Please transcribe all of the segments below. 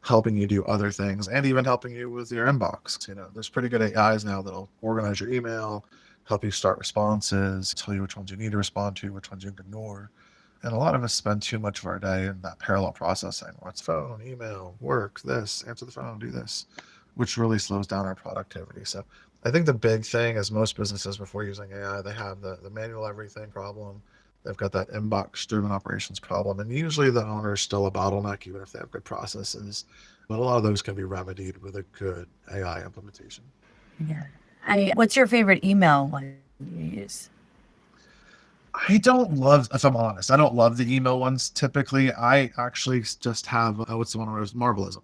helping you do other things and even helping you with your inbox. There's pretty good AIs now that'll organize your email, help you start responses, tell you which ones you need to respond to, which ones you can ignore. And a lot of us spend too much of our day in that parallel processing. What's phone, email, work, this, answer the phone, do this, which really slows down our productivity. So I think the big thing is most businesses before using AI, they have the manual everything problem. They've got that inbox driven operations problem. And usually the owner is still a bottleneck, even if they have good processes. But a lot of those can be remedied with a good AI implementation. Yeah. What's your favorite email one you use? I don't love, if I'm honest, I don't love the email ones typically. I actually just have, what's the one where it was Marbleism.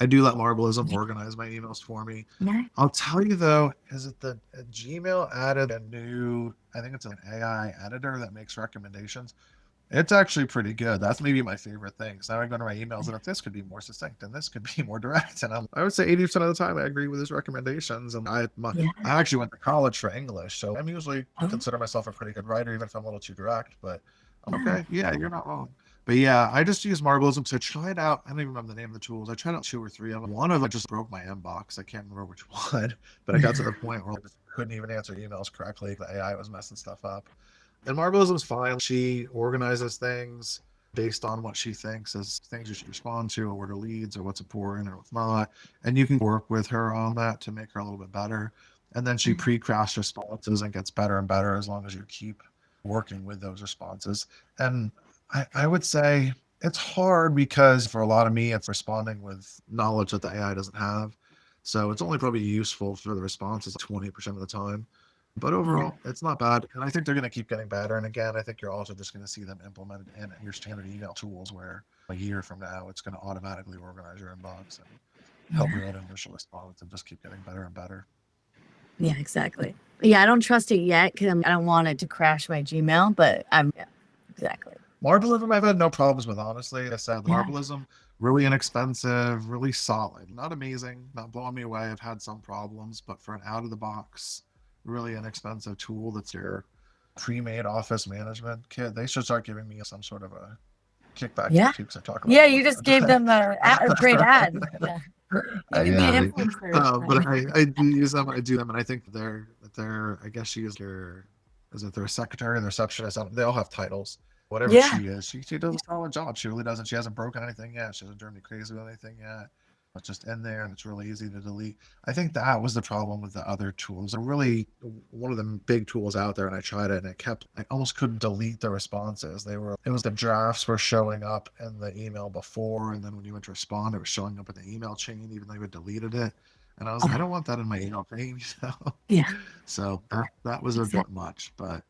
I do let Marbleism organize my emails for me. Yeah. I'll tell you though, is it the Gmail added a new, I think it's an AI editor that makes recommendations. It's actually pretty good. That's maybe my favorite thing. So now I go to my emails and if this could be more succinct and this could be more direct. And I would say 80% of the time I agree with his recommendations. And Yeah. I actually went to college for English. So I'm usually Oh, consider myself a pretty good writer, even if I'm a little too direct. But I'm yeah. okay. Yeah, you're not wrong. But yeah, I just use Marbleism. So I tried out, I don't even remember the name of the tools. I tried out two or three of them. One of them just broke my inbox. I can't remember which one, but I got to the point where I just couldn't even answer emails correctly. The AI was messing stuff up. And Marbleism's fine. She organizes things based on what she thinks is things you should respond to, or what are leads, or what's important, or what's not. And you can work with her on that to make her a little bit better. And then she pre-crafts responses and gets better and better as long as you keep working with those responses. And I would say it's hard because for a lot of me, it's responding with knowledge that the AI doesn't have. So it's only probably useful for the responses 20% of the time. But Yeah. overall, it's not bad. And I think they're going to keep getting better. And again, I think you're also just going to see them implemented in your standard email tools where a year from now, it's going to automatically organize your inbox and help Yeah. you out initial response and just keep getting better and better. Yeah, exactly. Yeah, I don't trust it yet because I don't want it to crash my Gmail, but yeah, exactly. Marbleism, I've had no problems with, honestly. Like I said, Yeah. Marbleism, really inexpensive, really solid. Not amazing, not blowing me away. I've had some problems, but for an out of the box, really inexpensive tool that's your pre-made office management kit, they should start giving me some sort of a kickback here Yeah. too, because I talk about Yeah, them all you just gave the them a great ad. Yeah. You can be yeah, an influencer. but I do use them. I do them, and I think they're. I guess she is their. Is it their secretary, their receptionist? They all have titles. Whatever Yeah. she is, she does a solid job. She really doesn't. She hasn't broken anything yet. She hasn't driven me crazy with anything yet. It's just in there, and it's really easy to delete. I think that was the problem with the other tools. They're really one of the big tools out there, and I tried it, and I almost couldn't delete the responses. It was the drafts were showing up in the email before, and then when you went to respond, it was showing up in the email chain, even though you had deleted it. And I was like, I Oh, don't want that in my email chain. yeah. So that was a bit Exactly. much, but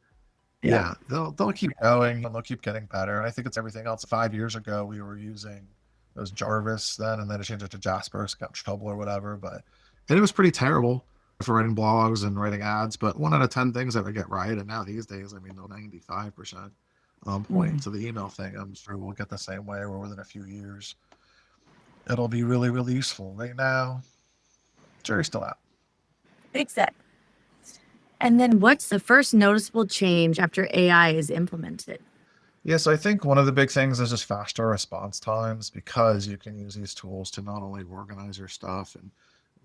Yeah. yeah, they'll keep going and they'll keep getting better. And I think it's everything else. 5 years ago, we were using it was Jarvis then, and then it changed it to Jasper, so got in trouble or whatever. But and it was pretty terrible for writing blogs and writing ads. But 1 out of 10 things I would get right, and now these days, I mean, they're 95% on point. Mhm. So the email thing, I'm sure we'll get the same way, or within a few years, it'll be really, really useful. Right now, jury's still out. Exactly. And then what's the first noticeable change after AI is implemented? Yeah, so I think one of the big things is just faster response times because you can use these tools to not only organize your stuff and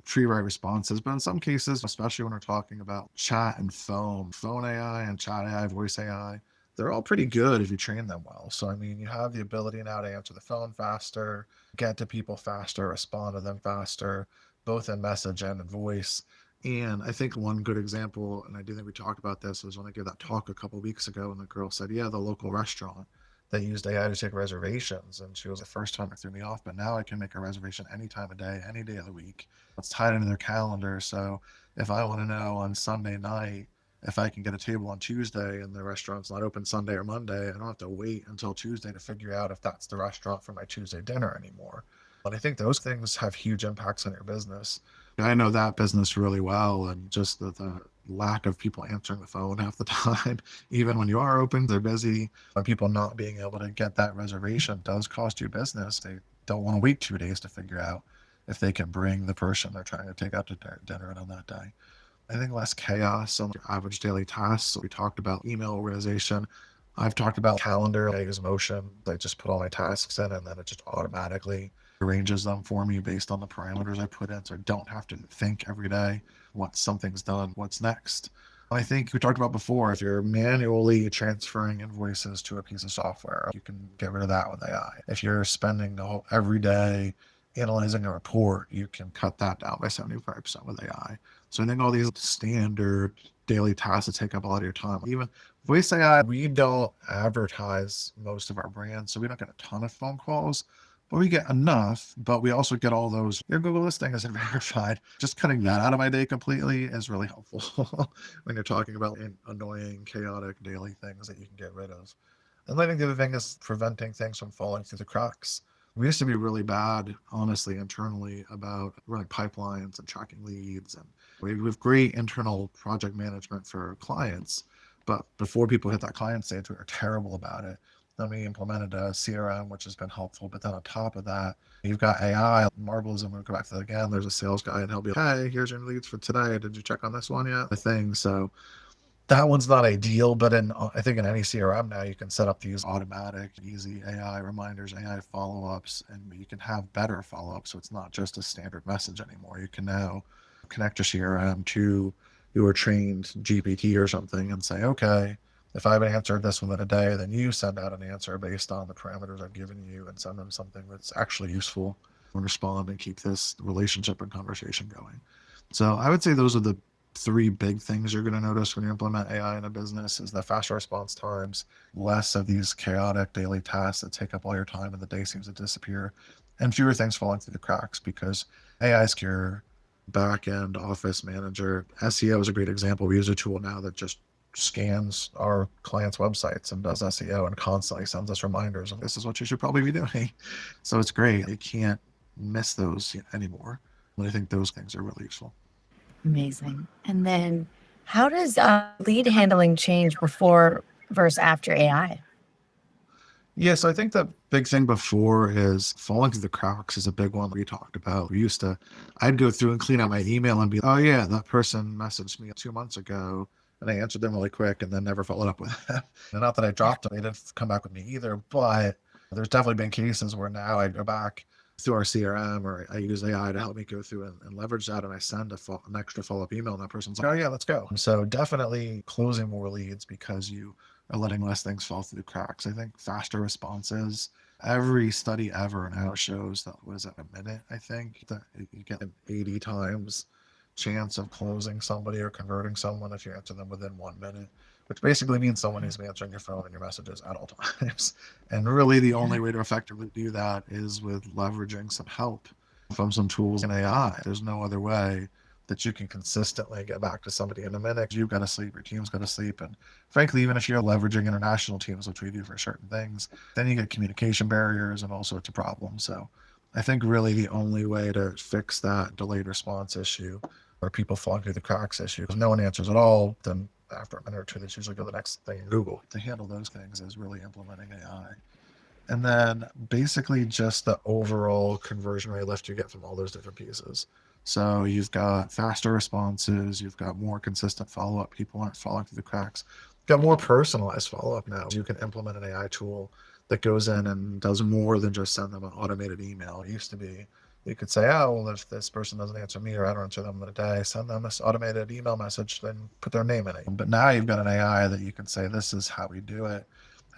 tree write responses, but in some cases, especially when we're talking about chat and phone AI and chat AI, voice AI, they're all pretty good if you train them well. So, I mean, you have the ability now to answer the phone faster, get to people faster, respond to them faster, both in message and in voice. And I think one good example, and I do think we talked about this, is when I gave that talk a couple of weeks ago, and the girl said, "Yeah, the local restaurant they used AI to take reservations," and she was the first time it threw me off. But now I can make a reservation any time of day, any day of the week. It's tied into their calendar, so if I want to know on Sunday night if I can get a table on Tuesday and the restaurant's not open Sunday or Monday, I don't have to wait until Tuesday to figure out if that's the restaurant for my Tuesday dinner anymore. And I think those things have huge impacts on your business. I know that business really well, and just the lack of people answering the phone half the time, even when you are open, they're busy. And people not being able to get that reservation does cost you business. They don't want to wait 2 days to figure out if they can bring the person they're trying to take out to dinner on that day. I think less chaos on your average daily tasks. So we talked about email organization. I've talked about calendar. I use Motion. I just put all my tasks in and then it just automatically arranges them for me based on the parameters I put in. So I don't have to think every day once something's done, what's next. I think we talked about before, if you're manually transferring invoices to a piece of software, you can get rid of that with AI. If you're spending the whole every day analyzing a report, you can cut that down by 75% with AI. So I think all these standard daily tasks that take up a lot of your time, even voice AI, we don't advertise most of our brands, so we don't get a ton of phone calls, but we get enough. But we also get all those, your Google listing isn't verified. Just cutting that out of my day completely is really helpful when you're talking about annoying, chaotic daily things that you can get rid of. And I think the other thing is preventing things from falling through the cracks. We used to be really bad, honestly, internally about running pipelines and tracking leads. And we have great internal project management for clients. But before people hit that client stage, we were terrible about it. Then we implemented a CRM, which has been helpful. But then on top of that, you've got AI. Marbles, and we'll go back to that again. There's a sales guy, and he'll be like, hey, here's your leads for today. Did you check on this one yet? The thing. So that one's not ideal, but I think in any CRM now you can set up these automatic, easy AI reminders, AI follow-ups, and you can have better follow-ups. So it's not just a standard message anymore. You can now connect your CRM to your trained GPT or something and say, okay, if I've answered this within a day, then you send out an answer based on the parameters I've given you and send them something that's actually useful and respond and keep this relationship and conversation going. So I would say those are the three big things you're going to notice when you implement AI in a business is the faster response times, less of these chaotic daily tasks that take up all your time and the day seems to disappear, and fewer things falling through the cracks because AI is your back end office manager. SEO is a great example. We use a tool now that just scans our clients' websites and does SEO and constantly sends us reminders of this is what you should probably be doing. So it's great. You can't miss those anymore. And I think those things are really useful. Amazing. And then how does lead handling change before versus after AI? Yeah, so I think the big thing before is falling through the cracks is a big one we talked about. I'd go through and clean out my email and be, oh yeah, that person messaged me 2 months ago and I answered them really quick and then never followed up with them. And not that I dropped them, they didn't come back with me either, but there's definitely been cases where now I go back through our CRM or I use AI to help me go through and leverage that. And I send an extra follow-up email and that person's like, oh yeah, let's go. So definitely closing more leads because you are letting less things fall through the cracks. I think faster responses. Every study ever now shows that was at a minute. I think that you get an 80 times chance of closing somebody or converting someone if you answer them within 1 minute, which basically means someone is answering your phone and your messages at all times. And really, the Yeah. only way to effectively do that is with leveraging some help from some tools in AI. There's no other way that you can consistently get back to somebody in a minute. You've got to sleep, your team's got to sleep. And frankly, even if you're leveraging international teams, which we do for certain things, then you get communication barriers and all sorts of problems. So I think really the only way to fix that delayed response issue or people falling through the cracks issue, if no one answers at all, then after a minute or two, they usually go to the next thing in Google. To handle those things is really implementing AI. And then basically just the overall conversion rate lift you get from all those different pieces. So you've got faster responses, you've got more consistent follow up, people aren't falling through the cracks. You've got more personalized follow up now. You can implement an AI tool that goes in and does more than just send them an automated email. It used to be you could say, oh, well, if this person doesn't answer me or I don't answer them in a day, send them this automated email message, then put their name in it. But now you've got an AI that you can say, this is how we do it.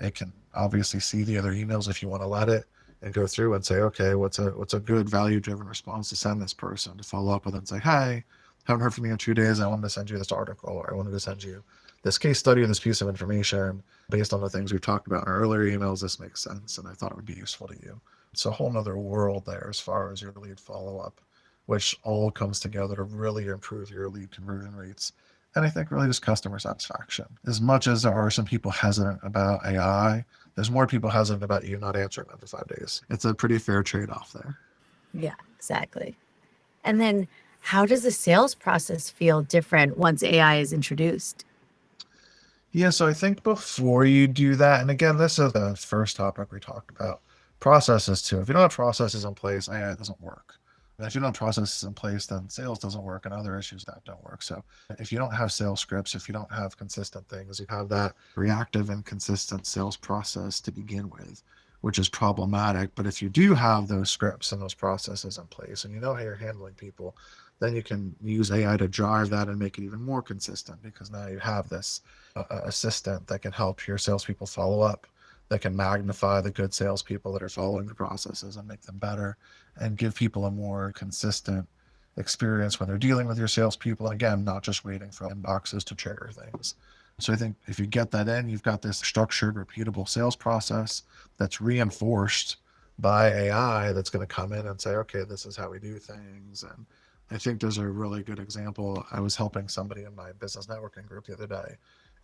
It can obviously see the other emails if you want to let it and go through and say, okay, what's a good value driven response to send this person to follow up with and say, hey, haven't heard from you in 2 days. I wanted to send you this article or I wanted to send you this case study or this piece of information based on the things we've talked about in our earlier emails. This makes sense. And I thought it would be useful to you. It's a whole nother world there as far as your lead follow up, which all comes together to really improve your lead conversion rates. And I think really just customer satisfaction. As much as there are some people hesitant about AI, there's more people hesitant about you not answering them for 5 days. It's a pretty fair trade off there. Yeah, exactly. And then how does the sales process feel different once AI is introduced? Yeah, so I think before you do that, and again, this is the first topic we talked about processes too. If you don't have processes in place, AI doesn't work. And if you don't have processes in place, then sales doesn't work and other issues that don't work. So if you don't have sales scripts, if you don't have consistent things, you have that reactive and consistent sales process to begin with, which is problematic. But if you do have those scripts and those processes in place and you know how you're handling people, then you can use AI to drive that and make it even more consistent, because now you have this assistant that can help your salespeople follow up, that can magnify the good salespeople that are following the processes and make them better, and give people a more consistent experience when they're dealing with your salespeople. And again, not just waiting for inboxes to trigger things. So I think if you get that in, you've got this structured, repeatable sales process that's reinforced by AI that's going to come in and say, okay, this is how we do things. And I think there's a really good example. I was helping somebody in my business networking group the other day,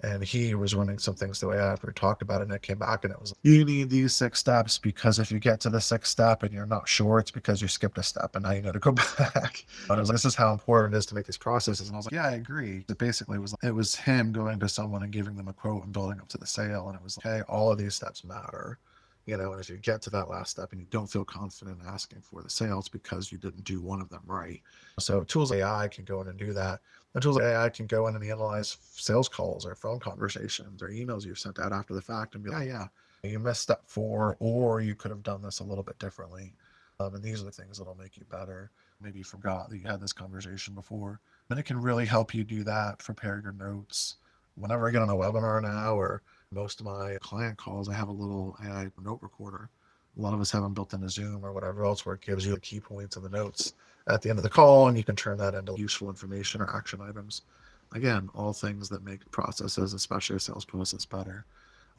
and he was running some things the way I after we talked about it, and it came back and it was, you need these 6 steps, because if you get to the 6th step and you're not sure, it's because you skipped a step and now you got to go back. And I was like, this is how important it is to make these processes. And I was like, yeah, I agree. It basically was, it was him going to someone and giving them a quote and building up to the sale. And it was like, hey, all of these steps matter. And if you get to that last step and you don't feel confident in asking for the sale, it's because you didn't do one of them right. So tools like AI can go in and do that. The tools like AI can go in and analyze sales calls or phone conversations or emails you've sent out after the fact and be like, yeah, you missed step 4, or you could have done this a little bit differently. And these are the things that'll make you better. Maybe you forgot that you had this conversation before. Then it can really help you do that, prepare your notes. Whenever I get on a webinar now, or most of my client calls, I have a little AI note recorder. A lot of us have them built into Zoom or whatever else, where it gives you the key points of the notes at the end of the call, and you can turn that into useful information or action items. Again, all things that make processes, especially a sales process, better.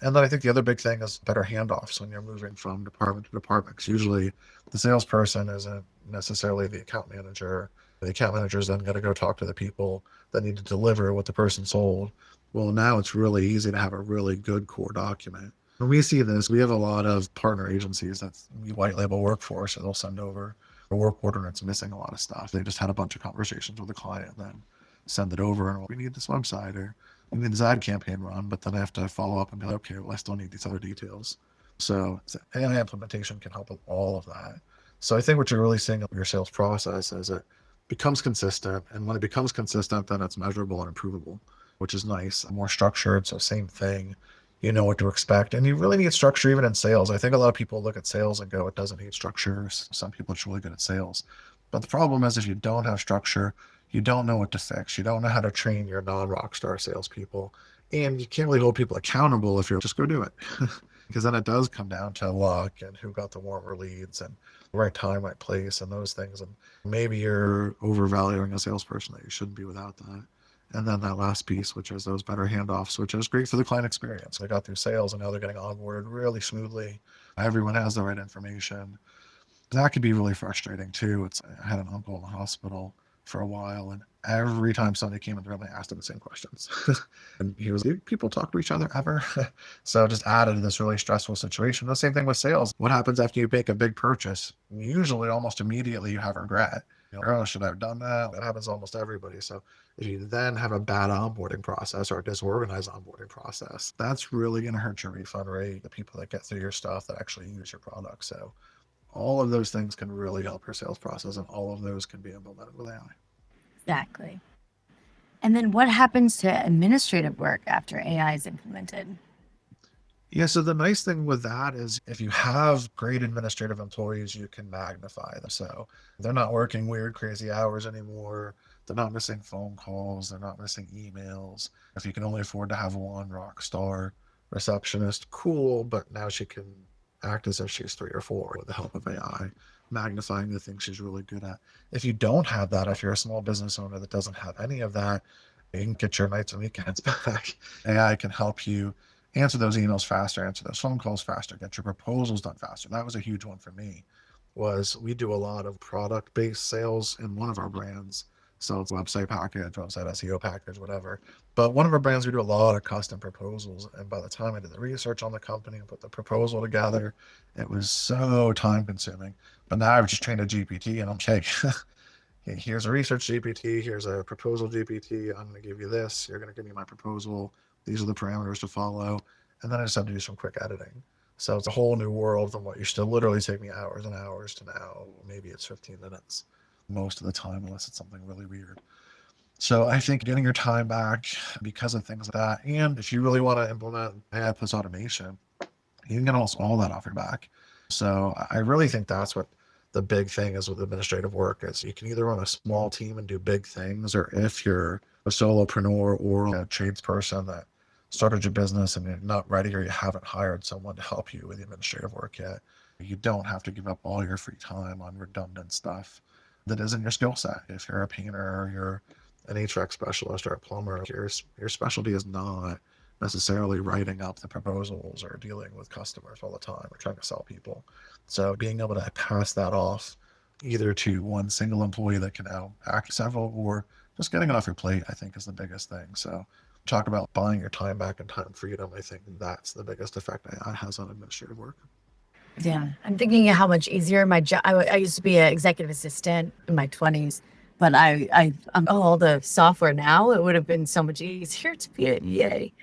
And then I think the other big thing is better handoffs when you're moving from department to department. 'Cause usually the salesperson isn't necessarily the account manager. The account manager is then going to go talk to the people that need to deliver what the person sold. Well, now it's really easy to have a really good core document. When we see this, we have a lot of partner agencies that we white label work for, so they'll send over a work order and it's missing a lot of stuff. They just had a bunch of conversations with the client, and then send it over, and we need this website, or we need this ad campaign run, but then I have to follow up and be like, okay, well, I still need these other details. So AI implementation can help with all of that. So I think what you're really seeing in your sales process is it becomes consistent. And when it becomes consistent, then it's measurable and improvable, which is nice. More structured. So same thing, you know what to expect. And you really need structure even in sales. I think a lot of people look at sales and go, it doesn't need structure. Some people are really good at sales. But the problem is, if you don't have structure, you don't know what to fix. You don't know how to train your non-rock star salespeople. And you can't really hold people accountable if you're just go do it. Because then it does come down to luck and who got the warmer leads and right time, right place, and those things. And maybe you're overvaluing a salesperson that you shouldn't be without that. And then that last piece, which is those better handoffs, which is great for the client experience. They got through sales and now they're getting onboarded really smoothly. Everyone has the right information. That could be really frustrating too. I had an uncle in the hospital for a while, and every time somebody came in the room, I asked him the same questions. And he was, do people talk to each other ever? So it just added to this really stressful situation. The same thing with sales. What happens after you make a big purchase? Usually almost immediately you have regret. Oh, should I have done that? That happens to almost everybody. So if you then have a bad onboarding process or a disorganized onboarding process, that's really going to hurt your refund rate, the people that get through your stuff that actually use your product. So all of those things can really help your sales process, and all of those can be implemented with AI. Exactly. And then what happens to administrative work after AI is implemented? Yeah, so the nice thing with that is if you have great administrative employees, you can magnify them. So they're not working weird, crazy hours anymore. They're not missing phone calls. They're not missing emails. If you can only afford to have one rock star receptionist, cool, but now she can act as if she's 3 or 4 with the help of AI, magnifying the things she's really good at. If you don't have that, if you're a small business owner that doesn't have any of that, you can get your nights and weekends back. AI can help you answer those emails faster, answer those phone calls faster, get your proposals done faster. That was a huge one for me. Was we do a lot of product-based sales in one of our brands. So it's website package, website SEO package, whatever. But one of our brands, we do a lot of custom proposals. And by the time I did the research on the company and put the proposal together, it was so time consuming. But now I've just trained a GPT and I'm like, here's a research GPT, here's a proposal GPT. I'm going to give you this. You're going to give me my proposal. These are the parameters to follow. And then I just have to do some quick editing. So it's a whole new world from what used to literally take me hours and hours to now maybe it's 15 minutes most of the time, unless it's something really weird. So I think getting your time back because of things like that. And if you really want to implement AI plus automation, you can get almost all that off your back. So I really think that's what the big thing is with administrative work is you can either run a small team and do big things, or if you're a solopreneur or a tradesperson that started your business and you're not ready or you haven't hired someone to help you with the administrative work yet, you don't have to give up all your free time on redundant stuff that isn't your skill set. If you're a painter or you're an HVAC specialist or a plumber, your specialty is not necessarily writing up the proposals or dealing with customers all the time or trying to sell people. So being able to pass that off either to one single employee that can now act several, or just getting it off your plate, I think is the biggest thing. So talk about buying your time back and time freedom. I think that's the biggest effect AI has on administrative work. Yeah, I'm thinking of how much easier my job. I used to be an executive assistant in my 20s, but I'm all the software now. It would have been so much easier to be an EA.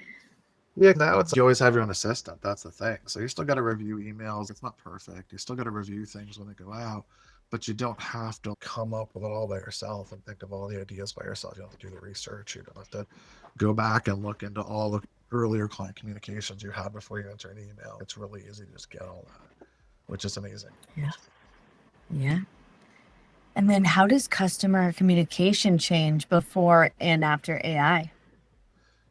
Yeah, now it's you always have your own assistant. That's the thing. So you still got to review emails. It's not perfect. You still got to review things when they go out, but you don't have to come up with it all by yourself and think of all the ideas by yourself. You don't have to do the research. You don't have to go back and look into all the earlier client communications you had before you enter an email. It's really easy to just get all that, which is amazing. Yeah. Yeah. And then how does customer communication change before and after AI?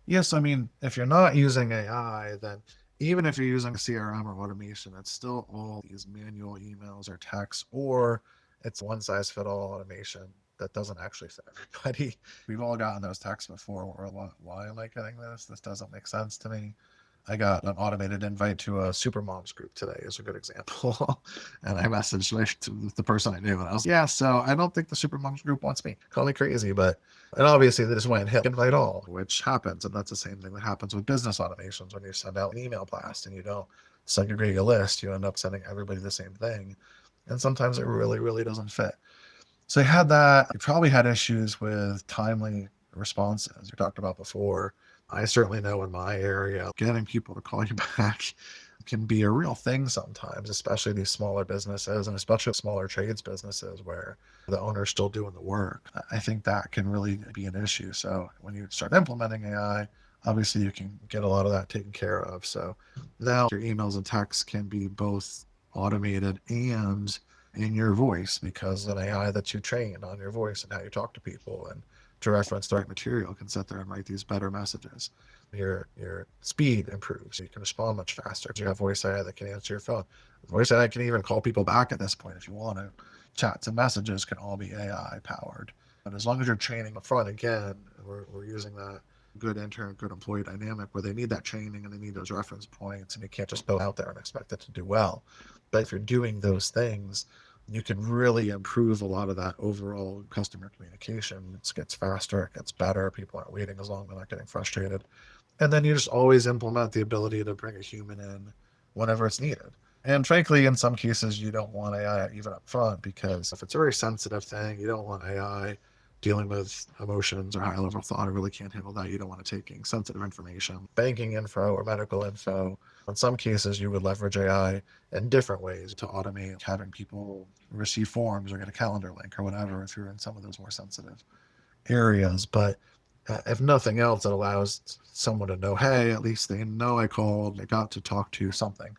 Yes, I mean, if you're not using AI, then even if you're using CRM or automation, it's still all these manual emails or texts, or it's one size fit all automation that doesn't actually fit everybody. We've all gotten those texts before where we're like, why am I getting this? This doesn't make sense to me. I got an automated invite to a super moms group today is a good example. And I messaged the person I knew and I was, yeah, so I don't think the super moms group wants me. Call me crazy, but, and obviously they just went and hit invite all, which happens. And that's the same thing that happens with business automations. When you send out an email blast and you don't segregate your list, you end up sending everybody the same thing. And sometimes it really, really doesn't fit. So you had that. You probably had issues with timely responses we talked about before. I certainly know in my area, getting people to call you back can be a real thing sometimes, especially these smaller businesses and especially smaller trades businesses where the owner's still doing the work. I think that can really be an issue. So when you start implementing AI, obviously you can get a lot of that taken care of. So now your emails and texts can be both automated and in your voice because an AI that you train on your voice and how you talk to people and to reference the right material can sit there and write these better messages. Your speed improves. You can respond much faster. You have voice AI that can answer your phone. Voice AI can even call people back at this point if you want to. Chats and messages can all be AI powered. But as long as you're training up front, again, we're using that good intern, good employee dynamic where they need that training and they need those reference points and you can't just go out there and expect it to do well. But if you're doing those things, you can really improve a lot of that overall customer communication. It gets faster, it gets better. People aren't waiting as long, they're not getting frustrated. And then you just always implement the ability to bring a human in whenever it's needed. And frankly, in some cases, you don't want AI even up front because if it's a very sensitive thing, you don't want AI dealing with emotions or high level thought. I really can't handle that. You don't want it taking sensitive information, banking info or medical info. In some cases, you would leverage AI in different ways to automate having people receive forms or get a calendar link or whatever if you're in some of those more sensitive areas. But if nothing else, it allows someone to know, hey, at least they know I called, they got to talk to something,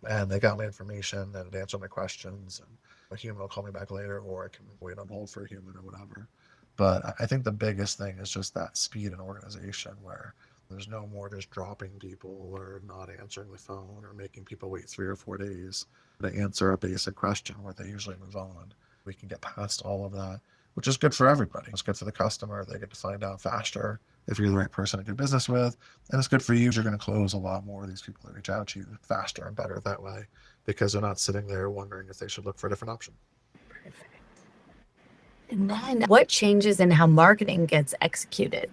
and they got my information and it answered my questions. And a human will call me back later, or I can wait on hold for a human or whatever. But I think the biggest thing is just that speed and organization where there's no more just dropping people or not answering the phone or making people wait 3 or 4 days to answer a basic question where they usually move on. We can get past all of that, which is good for everybody. It's good for the customer. They get to find out faster if you're the right person to do business with. And it's good for you. You're going to close a lot more of these people that reach out to you faster and better that way because they're not sitting there wondering if they should look for a different option. And then what changes in how marketing gets executed?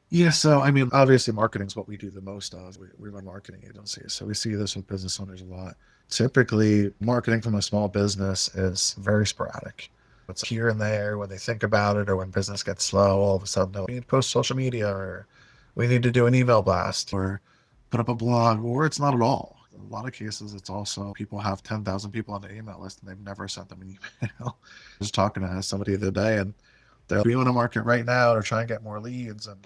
Yeah, so I mean, obviously, marketing is what we do the most of. We run marketing agencies, so we see this with business owners a lot. Typically, marketing from a small business is very sporadic. It's here and there when they think about it, or when business gets slow, all of a sudden, oh, we need to post social media, or we need to do an email blast, or put up a blog, or it's not at all. In a lot of cases, it's also people have 10,000 people on their email list and they've never sent them an email. I was talking to somebody the other day and they're doing a market right now to try and get more leads. And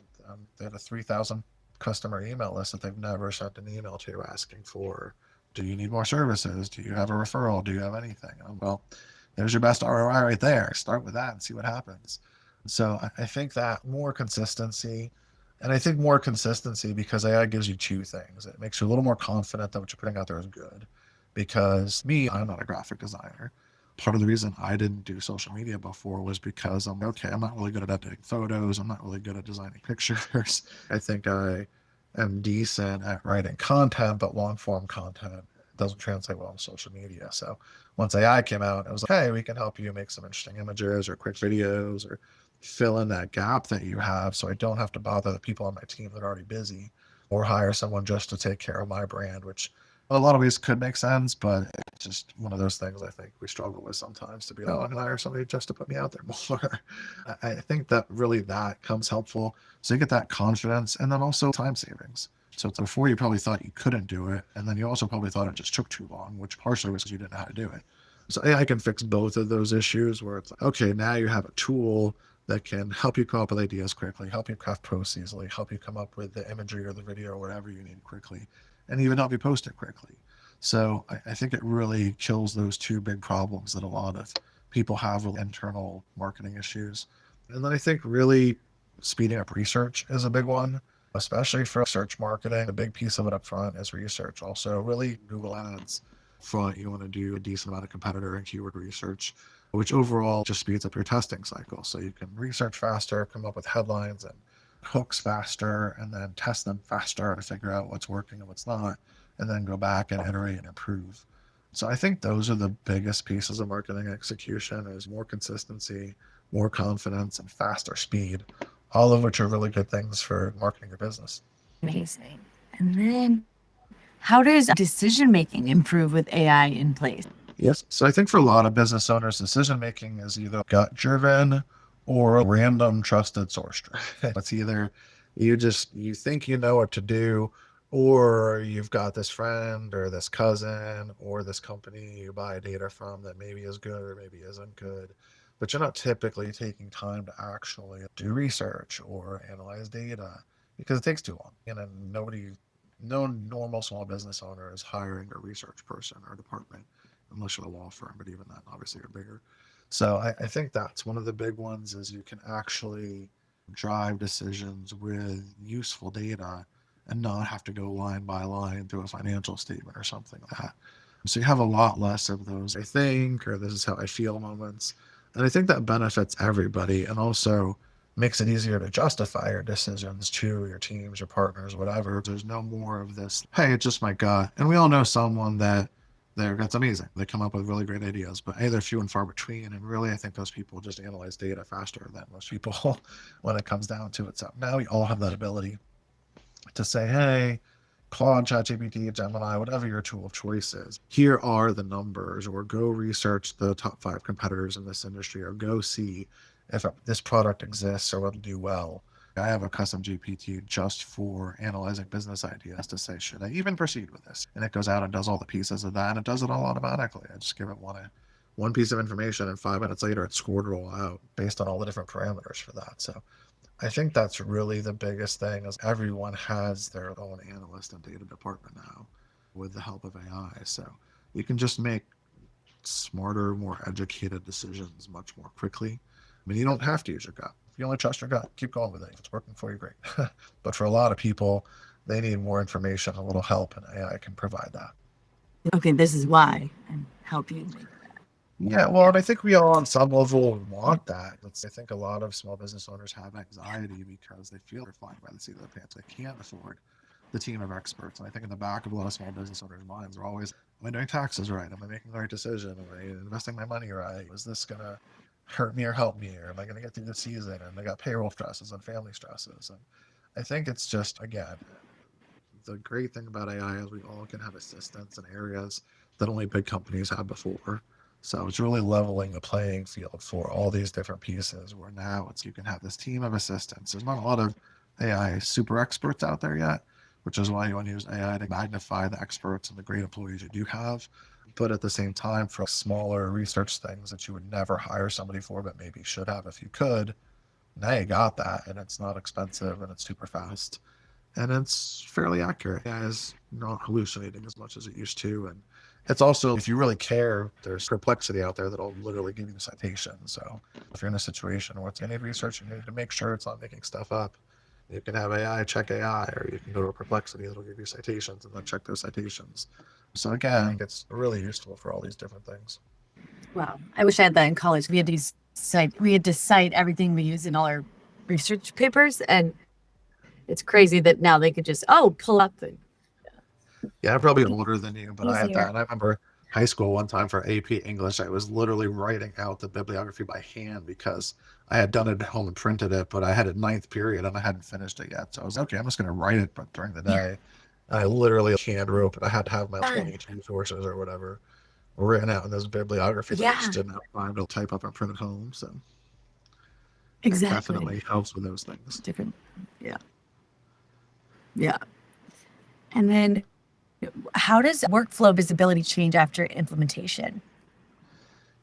they had a 3,000 customer email list that they've never sent an email to asking for Do you need more services? Do you have a referral? Do you have anything? Well, there's your best ROI right there. Start with that and see what happens. So I think that more consistency, and I think more consistency because AI gives you two things. It makes you a little more confident that what you're putting out there is good. Because me, I'm not a graphic designer. Part of the reason I didn't do social media before was because I'm not really good at editing photos. I'm not really good at designing pictures. I think I am decent at writing content, but long form content doesn't translate well on social media. So once AI came out, I was like, hey, we can help you make some interesting images or quick videos or fill in that gap that you have so I don't have to bother the people on my team that are already busy or hire someone just to take care of my brand, which a lot of ways could make sense, but it's just one of those things I think we struggle with sometimes to be, oh, I can hire somebody just to put me out there more. I think that really that comes helpful. So you get that confidence and then also time savings. So it's before you probably thought you couldn't do it. And then you also probably thought it just took too long, which partially was because you didn't know how to do it. So AI can fix both of those issues where it's like, okay, now you have a tool that can help you come up with ideas quickly, help you craft posts easily, help you come up with the imagery or the video or whatever you need quickly, and even help you post it quickly. So I think it really kills those two big problems that a lot of people have with internal marketing issues. And then I think really speeding up research is a big one, especially for search marketing. A big piece of it up front is research. Also, really Google Ads front, you want to do a decent amount of competitor and keyword research, which overall just speeds up your testing cycle. So you can research faster, come up with headlines and hooks faster, and then test them faster to figure out what's working and what's not, and then go back and iterate and improve. So I think those are the biggest pieces of marketing execution is more consistency, more confidence, and faster speed, all of which are really good things for marketing your business. Amazing. And then how does decision making improve with AI in place? Yes. So I think for a lot of business owners, decision making is either gut driven or a random trusted source driven. It's either you think you know what to do, or you've got this friend or this cousin or this company you buy data from that maybe is good or maybe isn't good. But you're not typically taking time to actually do research or analyze data because it takes too long. And then no normal small business owner is hiring a research person or department unless you're a law firm, but even then, obviously, you're bigger. So I think that's one of the big ones is you can actually drive decisions with useful data and not have to go line by line through a financial statement or something like that. So you have a lot less of those, I think, or this is how I feel moments. And I think that benefits everybody and also makes it easier to justify your decisions to your teams, your partners, whatever. There's no more of this, hey, it's just my gut. And we all know someone that's amazing. They come up with really great ideas, but they're few and far between. And really, I think those people just analyze data faster than most people when it comes down to it. So now we all have that ability to say, hey, Claude, ChatGPT, Gemini, whatever your tool of choice is, here are the numbers, or go research the top 5 competitors in this industry, or go see if this product exists or will do well. I have a custom GPT just for analyzing business ideas to say, should I even proceed with this? And it goes out and does all the pieces of that, and it does it all automatically. I just give it one piece of information, and 5 minutes later, it scored it all out based on all the different parameters for that. So I think that's really the biggest thing is everyone has their own analyst and data department now with the help of AI. So you can just make smarter, more educated decisions much more quickly. I mean, you don't have to use your gut. If you only trust your gut, keep going with it. If it's working for you, great. But for a lot of people, they need more information, a little help, and AI can provide that. Okay, this is why, and help you make that. Yeah, well, and I think we all on some level want that. I think a lot of small business owners have anxiety because they feel they're flying by the seat of their pants. They can't afford the team of experts. And I think in the back of a lot of small business owners' minds are always, am I doing taxes right? Am I making the right decision? Am I investing my money right? Is this going to hurt me or help me? Or am I going to get through the season? And they got payroll stresses and family stresses. And I think it's just, again, the great thing about AI is we all can have assistants in areas that only big companies had before. So it's really leveling the playing field for all these different pieces where now you can have this team of assistants. There's not a lot of AI super experts out there yet, which is why you want to use AI to magnify the experts and the great employees you do have. But at the same time, for smaller research things that you would never hire somebody for, but maybe should have if you could, now you got that and it's not expensive and it's super fast. and it's fairly accurate. AI is not hallucinating as much as it used to. And it's also, if you really care, there's perplexity out there that'll literally give you the citation. So if you're in a situation where it's any research, you need to make sure it's not making stuff up. You can have AI check AI, or you can go to a perplexity that'll give you citations and then check those citations. So again, it's really useful for all these different things. Wow. I wish I had that in college. We had to cite everything we use in all our research papers, and it's crazy that now they could just pull up the Yeah, I'm probably older than you, but I had that. easier. And I remember high school one time for AP English, I was literally writing out the bibliography by hand because I had done it at home and printed it, but I had a ninth period and I hadn't finished it yet. So I was okay, I'm just going to write it, but during the Yeah. day. And I literally hand wrote it. I had to have my Fun. 22 sources or whatever written out in this bibliography that I just Yeah, didn't have time to type up and print at home. So it exactly. definitely helps with those things. Different. Yeah. Yeah. And then how does workflow visibility change after implementation?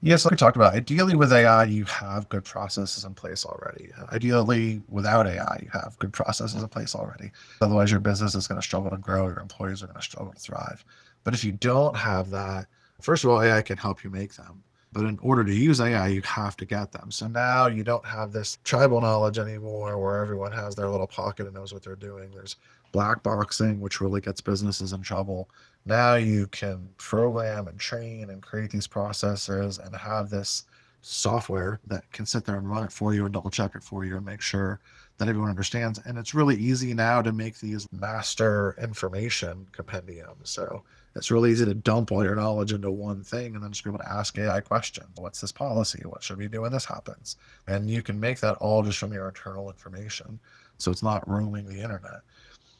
Yes, like we talked about, ideally with AI, you have good processes in place already. Ideally, without AI, you have good processes in place already. Otherwise, your business is going to struggle to grow, your employees are going to struggle to thrive. But if you don't have that, first of all, AI can help you make them. But in order to use AI, you have to get them. So now you don't have this tribal knowledge anymore where everyone has their little pocket and knows what they're doing. There's black boxing, which really gets businesses in trouble. Now you can program and train and create these processes and have this software that can sit there and run it for you and double check it for you and make sure that everyone understands. And it's really easy now to make these master information compendiums. So it's really easy to dump all your knowledge into one thing and then just be able to ask AI questions. What's this policy? What should we do when this happens? And you can make that all just from your internal information. So it's not roaming the internet.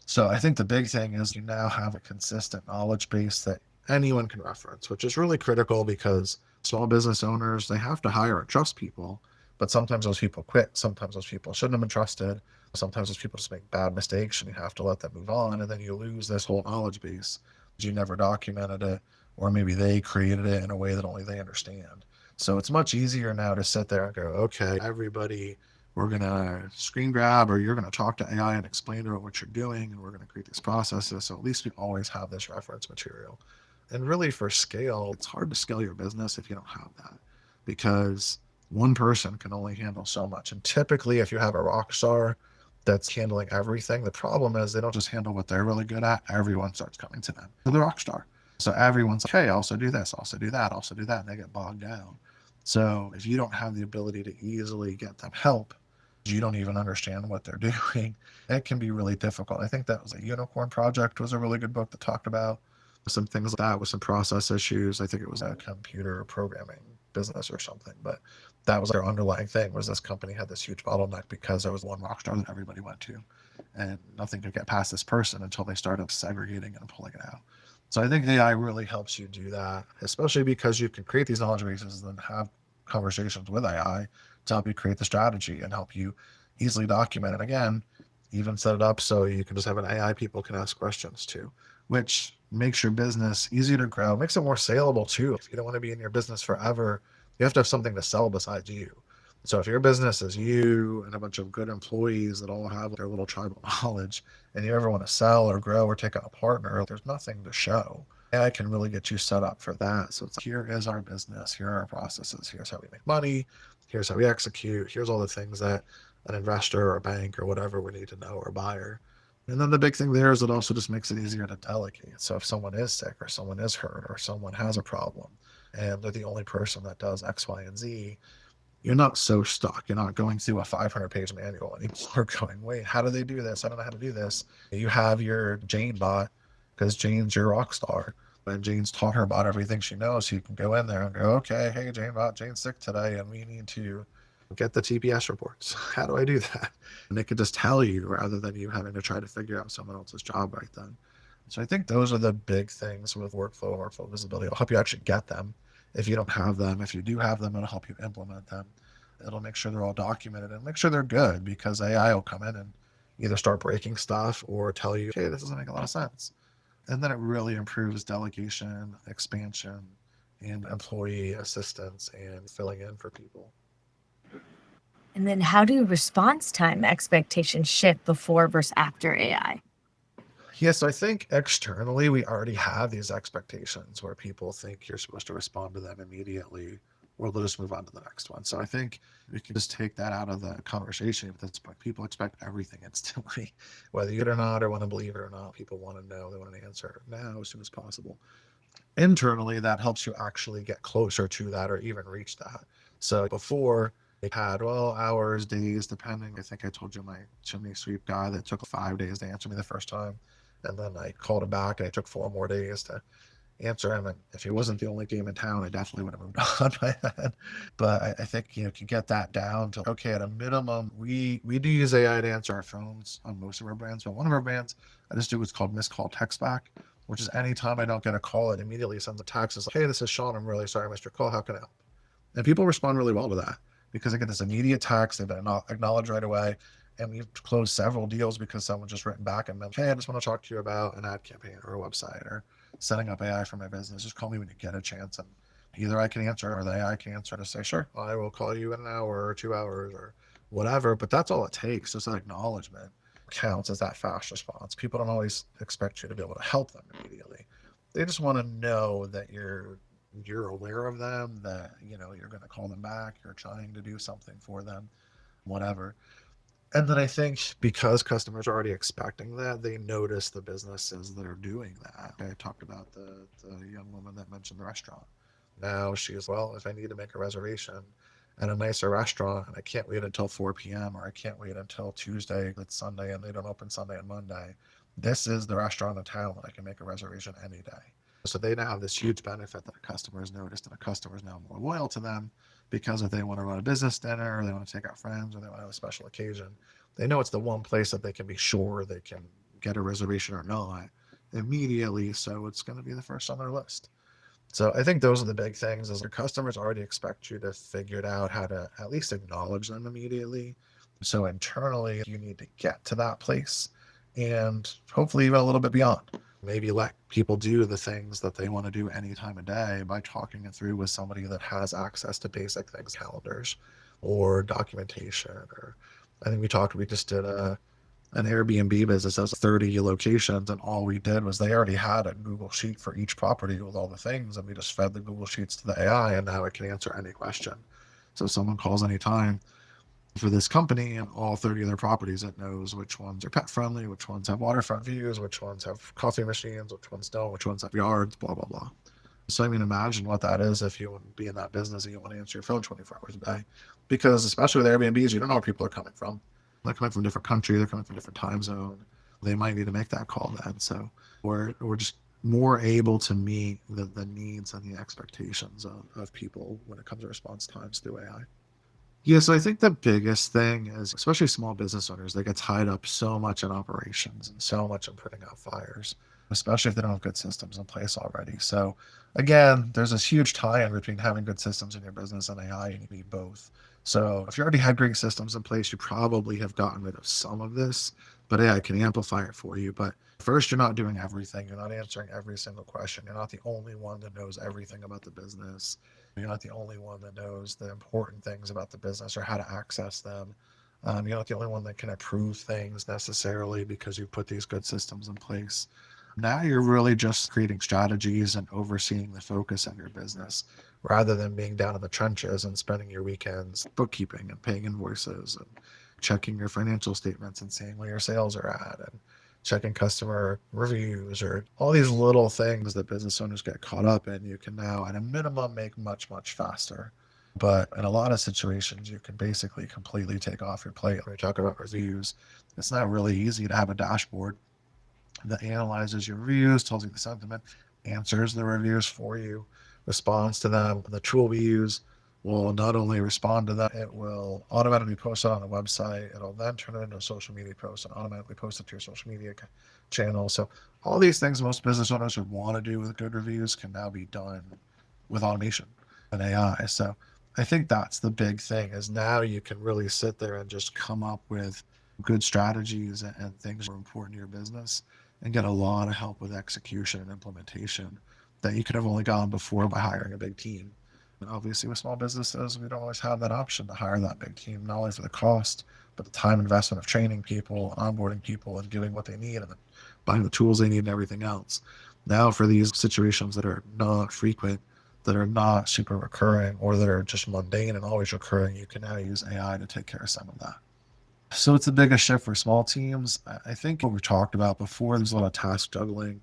So I think the big thing is you now have a consistent knowledge base that anyone can reference, which is really critical because small business owners, they have to hire and trust people, but sometimes those people quit. Sometimes those people shouldn't have been trusted. Sometimes those people just make bad mistakes and you have to let them move on. And then you lose this whole knowledge base. You never documented it, or maybe they created it in a way that only they understand. So it's much easier now to sit there and go, okay, everybody, we're going to screen grab, or you're going to talk to AI and explain to it what you're doing, and we're going to create these processes. So at least we always have this reference material. And really, for scale, it's hard to scale your business if you don't have that, because one person can only handle so much. And typically, if you have a rock star that's handling everything, the problem is they don't just handle what they're really good at. Everyone starts coming to them. They're the rock star. So everyone's like, hey, also do this, also do that, also do that. And they get bogged down. So if you don't have the ability to easily get them help, you don't even understand what they're doing. It can be really difficult. I think that was a Unicorn Project was a really good book that talked about some things like that with some process issues. I think it was a computer programming business or something, but that was their underlying thing was this company had this huge bottleneck because there was one rock star that everybody went to and nothing could get past this person until they started segregating and pulling it out. So I think AI really helps you do that, especially because you can create these knowledge bases and then have conversations with AI to help you create the strategy and help you easily document it. Again, even set it up so you can just have an AI people can ask questions to, which makes your business easier to grow, makes it more saleable too. If you don't want to be in your business forever, you have to have something to sell besides you. So if your business is you and a bunch of good employees that all have their little tribal knowledge, and you ever want to sell or grow or take on a partner, there's nothing to show. AI can really get you set up for that. So it's like, here is our business, here are our processes, here's how we make money, here's how we execute, here's all the things that an investor or a bank or whatever would need to know, or a buyer. And then the big thing there is it also just makes it easier to delegate. So if someone is sick or someone is hurt or someone has a problem and they're the only person that does X, Y, and Z, you're not so stuck. You're not going through a 500-page manual anymore going, wait, how do they do this? I don't know how to do this. You have your Jane bot because Jane's your rock star. And Jane's taught her about everything she knows. So you can go in there and go, okay, hey, Jane bot, Jane's sick today and we need to get the TPS reports. How do I do that? And it could just tell you rather than you having to try to figure out someone else's job right then. So I think those are the big things with workflow visibility. It'll help you actually get them if you don't have them. If you do have them, it'll help you implement them. It'll make sure they're all documented and make sure they're good because AI will come in and either start breaking stuff or tell you, hey, this doesn't make a lot of sense. And then it really improves delegation, expansion, and employee assistance and filling in for people. And then how do response time expectations shift before versus after AI? Yeah, so I think externally we already have these expectations where people think you're supposed to respond to them immediately or they'll just move on to the next one. So I think we can just take that out of the conversation at this point. People expect everything instantly, whether you get it or not, or want to believe it or not. People want to know, they want an answer now as soon as possible. Internally, that helps you actually get closer to that or even reach that. So before they had, well, hours, days, depending. I think I told you my chimney sweep guy that took 5 days to answer me the first time. And then I called him back and it took 4 more days to answer him. And if he wasn't the only game in town, I definitely would have moved on by then. But I think, can get that down to, okay, at a minimum, we do use AI to answer our phones on most of our brands. But one of our brands, I just do what's called missed call text back, which is anytime I don't get a call, it immediately sends a text. It's like, hey, this is Sean. I'm really sorry I missed your call. How can I help? And people respond really well to that because they get this immediate text. They've been acknowledged right away. And we've closed several deals because someone just written back and been, hey, I just want to talk to you about an ad campaign or a website or setting up AI for my business. Just call me when you get a chance. And either I can answer or the AI can answer to say, sure, I will call you in an hour or 2 hours or whatever. But that's all it takes. Just an acknowledgement counts as that fast response. People don't always expect you to be able to help them immediately. They just want to know that you're aware of them, that you're going to call them back, you're trying to do something for them, whatever. And then I think because customers are already expecting that, they notice the businesses that are doing that. I talked about the young woman that mentioned the restaurant. Now she's, well, if I need to make a reservation at a nicer restaurant and I can't wait until 4 p.m. or I can't wait until Tuesday, it's Sunday and they don't open Sunday and Monday, this is the restaurant in town that I can make a reservation any day. So they now have this huge benefit that a customer has noticed, and a customer is now more loyal to them because if they want to run a business dinner or they want to take out friends or they want to have a special occasion, they know it's the one place that they can be sure they can get a reservation or not immediately. So it's going to be the first on their list. So I think those are the big things is your customers already expect you to figure it out how to at least acknowledge them immediately. So internally, you need to get to that place and hopefully even a little bit beyond. Maybe let people do the things that they want to do any time of day by talking it through with somebody that has access to basic things, calendars or documentation. Or I think we just did an Airbnb business that has 30 locations, and all we did was they already had a Google Sheet for each property with all the things, and we just fed the Google Sheets to the AI, and now it can answer any question. So if someone calls anytime for this company and all 30 of their properties, it knows which ones are pet friendly, which ones have waterfront views, which ones have coffee machines, which ones don't, which ones have yards, blah, blah, blah. So I mean, imagine what that is if you want to be in that business and you want to answer your phone 24 hours a day. Because especially with Airbnbs, you don't know where people are coming from. They're coming from a different country, they're coming from a different time zone. They might need to make that call then. So we're just more able to meet the needs and the expectations of people when it comes to response times through AI. Yeah, so I think the biggest thing is, especially small business owners, they get tied up so much in operations and so much in putting out fires, especially if they don't have good systems in place already. So again, there's this huge tie-in between having good systems in your business and AI, and you need both. So if you already had great systems in place, you probably have gotten rid of some of this, but AI can amplify it for you. But first, you're not doing everything. You're not answering every single question. You're not the only one that knows everything about the business. You're not the only one that knows the important things about the business or how to access them. You're not the only one that can approve things necessarily because you put these good systems in place. Now you're really just creating strategies and overseeing the focus of your business rather than being down in the trenches and spending your weekends bookkeeping and paying invoices and checking your financial statements and seeing where your sales are at and checking customer reviews or all these little things that business owners get caught up in. You can now, at a minimum, make much, much faster. But in a lot of situations, you can basically completely take off your plate. When we talk about reviews, it's not really easy to have a dashboard that analyzes your reviews, tells you the sentiment, answers the reviews for you, responds to them. The tool we use will not only respond to that, it will automatically post it on the website. It'll then turn it into a social media post and automatically post it to your social media channel. So all these things most business owners would want to do with good reviews can now be done with automation and AI. So I think that's the big thing is now you can really sit there and just come up with good strategies and things that are important to your business and get a lot of help with execution and implementation that you could have only gotten before by hiring a big team. And obviously with small businesses, we don't always have that option to hire that big team, not only for the cost, but the time investment of training people, onboarding people and giving what they need and buying the tools they need and everything else. Now for these situations that are not frequent, that are not super recurring, or that are just mundane and always recurring, you can now use AI to take care of some of that. So it's the biggest shift for small teams. I think what we've talked about before, there's a lot of task juggling.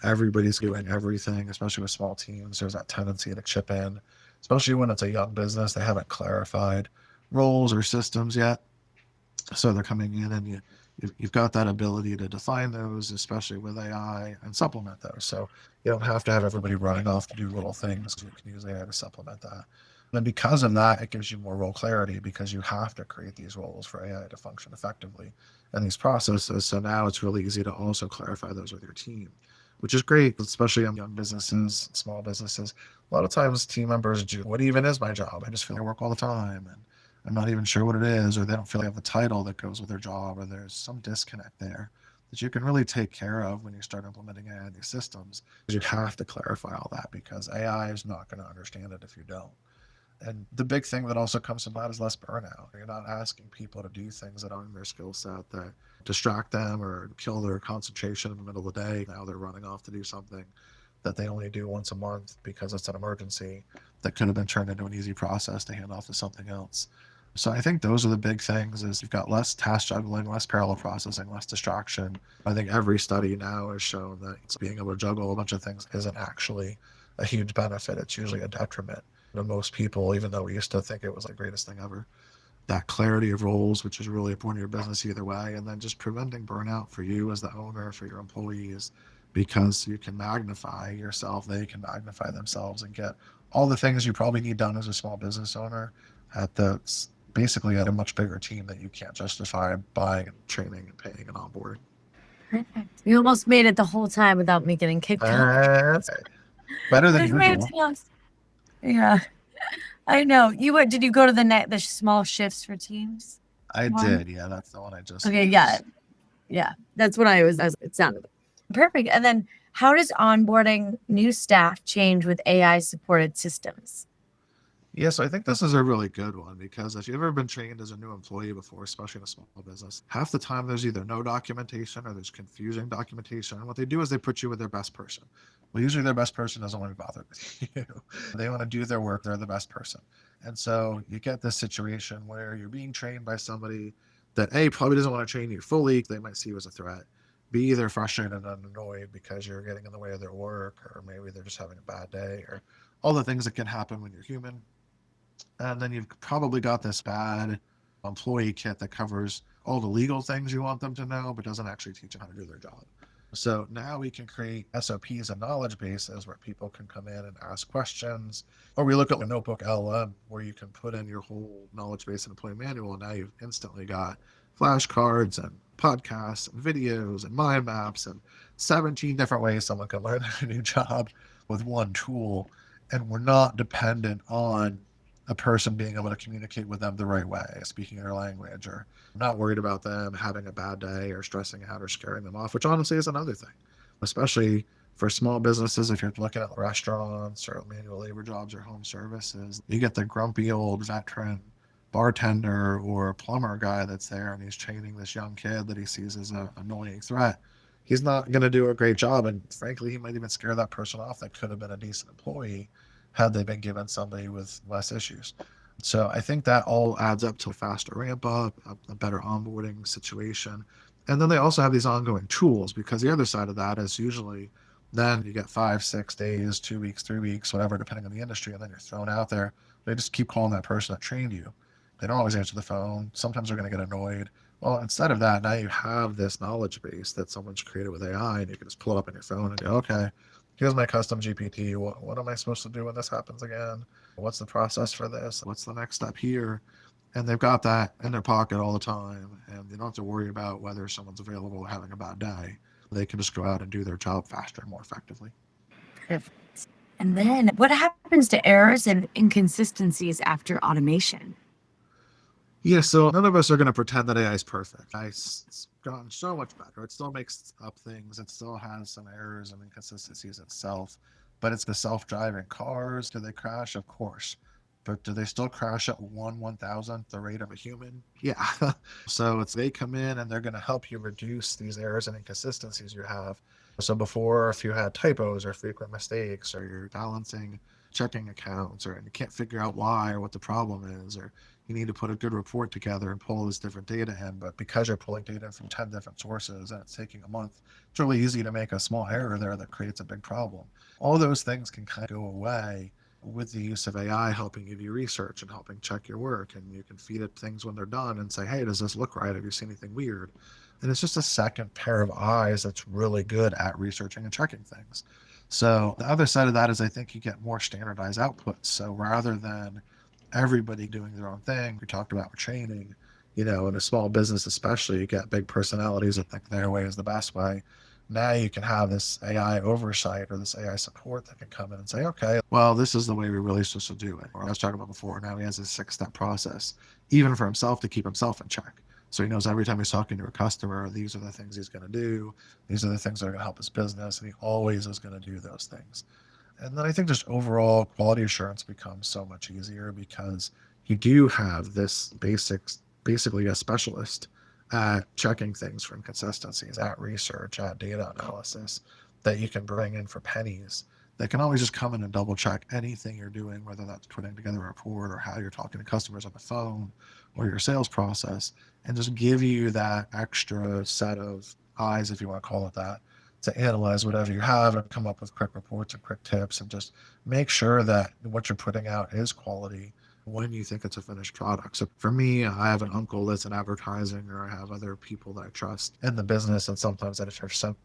Everybody's doing everything, especially with small teams. There's that tendency to chip in, especially when it's a young business. They haven't clarified roles or systems yet. So they're coming in, and you've got that ability to define those, especially with AI, and supplement those. So you don't have to have everybody running off to do little things. You can use AI to supplement that. And because of that, it gives you more role clarity, because you have to create these roles for AI to function effectively and these processes. So now it's really easy to also clarify those with your team, which is great, especially on young businesses, small businesses. A lot of times team members do, what even is my job? I just feel like I work all the time, and I'm not even sure what it is, or they don't feel like they have the title that goes with their job, or there's some disconnect there that you can really take care of when you start implementing AI in these systems. You have to clarify all that, because AI is not going to understand it if you don't. And the big thing that also comes from that is less burnout. You're not asking people to do things that aren't their skill set, that distract them or kill their concentration in the middle of the day. Now they're running off to do something that they only do once a month because it's an emergency, that could have been turned into an easy process to hand off to something else. So I think those are the big things: is you've got less task juggling, less parallel processing, less distraction. I think every study now has shown that being able to juggle a bunch of things isn't actually a huge benefit. It's usually a detriment to most people, even though we used to think it was the greatest thing ever. That clarity of roles, which is really important to your business either way, and then just preventing burnout for you as the owner, for your employees, because you can magnify yourself, they can magnify themselves, and get all the things you probably need done as a small business owner at the basically at a much bigger team that you can't justify buying and training and paying and onboarding. Perfect. You almost made it the whole time without me getting kicked out. Better than I've made it usual. to last. Yeah, I know. You went, did you go to the small shifts for teams I one? did, yeah. That's the one I just Okay, yeah. used. Yeah. That's what it sounded perfect. And then how does onboarding new staff change with AI supported systems? Yeah, so I think this is a really good one, because if you've ever been trained as a new employee before, especially in a small business, half the time there's either no documentation or there's confusing documentation. And what they do is they put you with their best person. Well, usually their best person doesn't want to bother with you. They want to do their work, they're the best person. And so you get this situation where you're being trained by somebody that A, probably doesn't want to train you fully. They might see you as a threat. B, they're frustrated and annoyed because you're getting in the way of their work, or maybe they're just having a bad day, or all the things that can happen when you're human. And then you've probably got this bad employee kit that covers all the legal things you want them to know, but doesn't actually teach them how to do their job. So now we can create SOPs and knowledge bases where people can come in and ask questions. Or we look at a notebook LLM where you can put in your whole knowledge base and employee manual. And now you've instantly got flashcards and podcasts and videos and mind maps and 17 different ways someone can learn a new job with one tool. And we're not dependent on a person being able to communicate with them the right way, speaking their language, or not worried about them having a bad day or stressing out or scaring them off, which honestly is another thing, especially for small businesses. If you're looking at restaurants or manual labor jobs or home services, you get the grumpy old veteran bartender or plumber guy that's there, and he's training this young kid that he sees as an annoying threat. He's not going to do a great job, and frankly, he might even scare that person off that could have been a decent employee had they been given somebody with less issues. So I think that all adds up to a faster ramp up, a better onboarding situation. And then they also have these ongoing tools, because the other side of that is usually then you get 5, 6 days, 2 weeks, 3 weeks, whatever, depending on the industry, and then you're thrown out there. They just keep calling that person that trained you. They don't always answer the phone. Sometimes they're going to get annoyed. Well, instead of that, now you have this knowledge base that someone's created with AI, and you can just pull it up on your phone and go, okay, here's my custom GPT. What am I supposed to do when this happens again? What's the process for this? What's the next step here? And they've got that in their pocket all the time, and they don't have to worry about whether someone's available or having a bad day. They can just go out and do their job faster and more effectively. Perfect. And then what happens to errors and inconsistencies after automation? Yeah, so none of us are going to pretend that AI is perfect. It's gotten so much better. It still makes up things. It still has some errors and inconsistencies itself, but it's the self-driving cars. Do they crash? Of course. but do they still crash at 1/1000th the rate of a human? Yeah. So it's they come in and they're going to help you reduce these errors and inconsistencies you have. So before, if you had typos or frequent mistakes, or you're balancing checking accounts, or you can't figure out why or what the problem is, or you need to put a good report together and pull this different data in, but because you're pulling data from 10 different sources and it's taking a month, it's really easy to make a small error there that creates a big problem. All those things can kind of go away with the use of AI helping you do research and helping check your work. And you can feed it things when they're done and say, hey, does this look right? Have you seen anything weird? And it's just a second pair of eyes that's really good at researching and checking things. So the other side of that is I think you get more standardized outputs. So rather than everybody doing their own thing, we talked about training, in a small business especially, you get big personalities that think their way is the best way. Now you can have this AI oversight or this AI support that can come in and say, okay, well, this is the way we really supposed to do it. Or I was talking about before, now he has a 6-step process, even for himself, to keep himself in check. So he knows every time he's talking to a customer, these are the things he's going to do. These are the things that are going to help his business. And he always is going to do those things. And then I think just overall quality assurance becomes so much easier because you do have this basically a specialist at checking things for inconsistencies, at research, at data analysis that you can bring in for pennies. That can always just come in and double check anything you're doing, whether that's putting together a report or how you're talking to customers on the phone or your sales process, and just give you that extra set of eyes, if you want to call it that, to analyze whatever you have and come up with quick reports and quick tips and just make sure that what you're putting out is quality when you think it's a finished product. So for me, I have an uncle that's in advertising, or I have other people that I trust in the business, and sometimes I just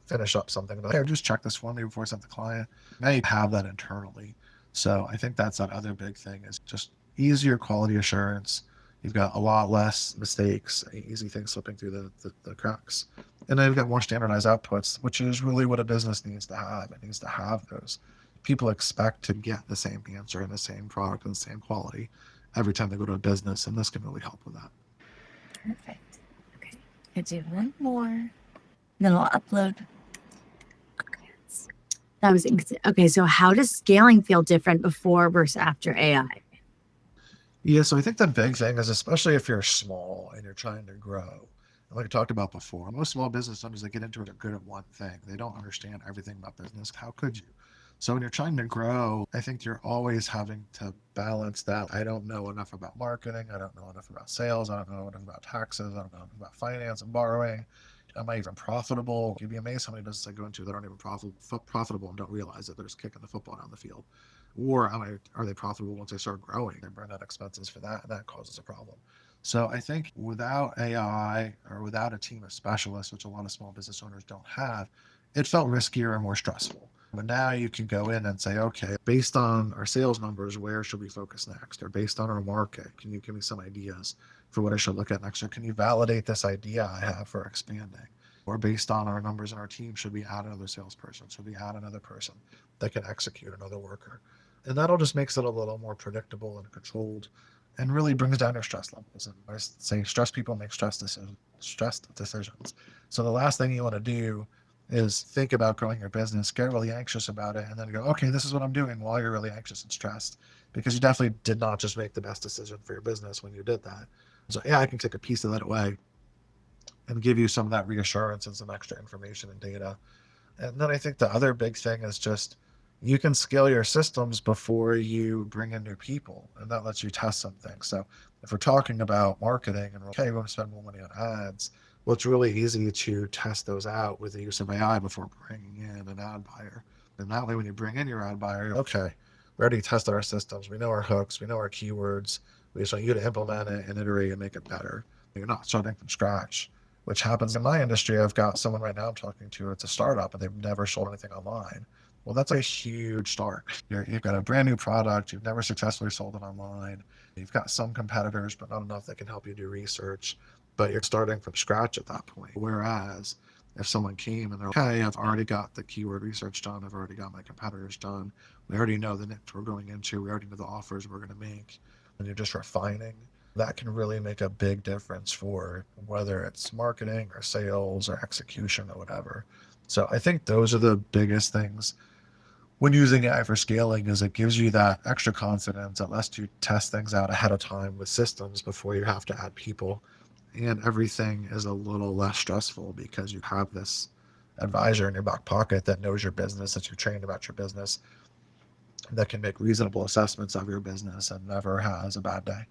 finish up something like, hey, just check this for me before I send the client. Now you have that internally. So I think that's that other big thing is just easier quality assurance. You've got a lot less mistakes, easy things slipping through the cracks. And then you've got more standardized outputs, which is really what a business needs to have. It needs to have those. People expect to get the same answer and the same product and the same quality every time they go to a business, and this can really help with that. Perfect. Okay. I do one more. Then I'll upload. Okay. That was okay. So how does scaling feel different before versus after AI? Yeah, so I think the big thing is, especially if you're small and you're trying to grow, and like I talked about before, most small business owners that get into it are good at one thing. They don't understand everything about business. How could you? So when you're trying to grow, I think you're always having to balance that. I don't know enough about marketing. I don't know enough about sales. I don't know enough about taxes. I don't know enough about finance and borrowing. Am I even profitable? You'd be amazed how many businesses I go into that aren't even profitable and don't realize that they're just kicking the football down the field. Or are they profitable once they start growing? They burn out expenses for that, and that causes a problem. So I think without AI or without a team of specialists, which a lot of small business owners don't have, it felt riskier and more stressful. But now you can go in and say, okay, based on our sales numbers, where should we focus next? Or based on our market, can you give me some ideas for what I should look at next? Or can you validate this idea I have for expanding? Or based on our numbers in our team, should we add another salesperson? Should we add another person that can execute, another worker? And that'll just makes it a little more predictable and controlled, and really brings down your stress levels. And I say stress people make stress decisions. So the last thing you want to do is think about growing your business, get really anxious about it, and then go, okay, this is what I'm doing while you're really anxious and stressed, because you definitely did not just make the best decision for your business when you did that. So yeah, I can take a piece of that away and give you some of that reassurance and some extra information and data. And then I think the other big thing is just you can scale your systems before you bring in new people, and that lets you test some things. So if we're talking about marketing and okay, we want to spend more money on ads, well, it's really easy to test those out with the use of AI before bringing in an ad buyer. And that way, when you bring in your ad buyer, okay, we already tested our systems. We know our hooks. We know our keywords. We just want you to implement it and iterate and make it better. You're not starting from scratch, which happens in my industry. I've got someone right now I'm talking to. It's a startup and they've never sold anything online. Well, that's a huge start. You've got a brand new product. You've never successfully sold it online. You've got some competitors, but not enough that can help you do research. But you're starting from scratch at that point. Whereas if someone came and they're like, okay, I've already got the keyword research done. I've already got my competitors done. We already know the niche we're going into. We already know the offers we're going to make. And you're just refining, that can really make a big difference for whether it's marketing or sales or execution or whatever. So I think those are the biggest things when using AI for scaling is it gives you that extra confidence. It lets you test things out ahead of time with systems before you have to add people. And everything is a little less stressful because you have this advisor in your back pocket that knows your business, that you're trained about your business, that can make reasonable assessments of your business and never has a bad day.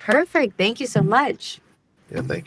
Perfect. Thank you so much. Yeah, thank